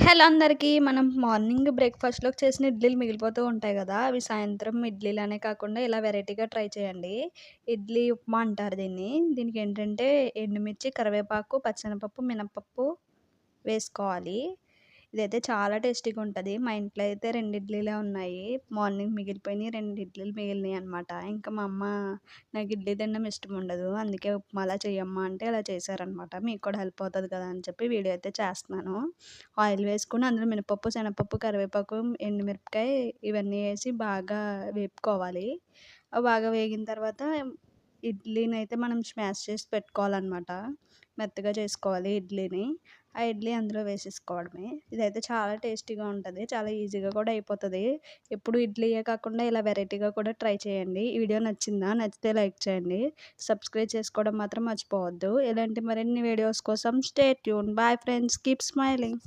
Hello అందరికీ. మనం morning బ్రేక్‌ఫాస్ట్‌లోకి చేసిన ఇడ్లీలు మిగిలిపోతూ ఉంటాయి గదా! అవి సాయంత్రం ఇడ్లీలనే కాకుండా ఇలా వెరైటీగా ట్రై చేయండి. ఇడ్లీ ఉప్మా అంటారు దీన్ని. దీనికేంటంటే ఎండుమిర్చి, కరివేపాకు, పచ్చెనపప్పు, మినపప్పు వేసుకోవాలి. ఇదైతే చాలా టేస్టీగా ఉంటది. మా ఇంట్లో అయితే 2 ఇడ్లీలే ఉన్నాయి. మార్నింగ్ మిగిలిపోయినయి 2 ఇడ్లీలు మిగిలినియనమాట. ఇంకా మా అమ్మ నాకు ఇడ్లీ తినడం ఇష్టం ఉండదు. అందుకే ఉప్మాలా చెయ్యమ్మా అంటే అలా చేశారనమాట. మీకు కూడా హెల్ప్ అవుతది కదా అని చెప్పి వీడియో అయితే చేస్తున్నాను. ఆయిల్ వేసుకొని అందులో మినపప్పు, శనగపప్పు, కరివేపాకు, ఎండుమిరపకాయ ఇవన్నీ ఏసి బాగా వేపుకోవాలి. అవి బాగా వేగిన తర్వాత ఇడ్లీనైతే మనం స్మాష్ చేసి పెట్టుకోవాలనమాట. మెత్తగా చేసుకోవాలి ఇడ్లీని. ఆ ఇడ్లీ అందులో వేసేసుకోవడమే. ఇదైతే చాలా టేస్టీగా ఉంటది. చాలా ఈజీగా కూడా అయిపోతది. ఎప్పుడు ఇడ్లీయే కాకుండా ఇలా వెరైటీగా కూడా ట్రై చేయండి. ఈ వీడియో నచ్చిందా? నచ్చితే లైక్ చేయండి. సబ్స్క్రైబ్ చేసుకోవడం మాత్రం మర్చిపోవద్దు. ఇలాంటి మరిన్ని వీడియోస్ కోసం stay tune. Bye friends. Keep smiling.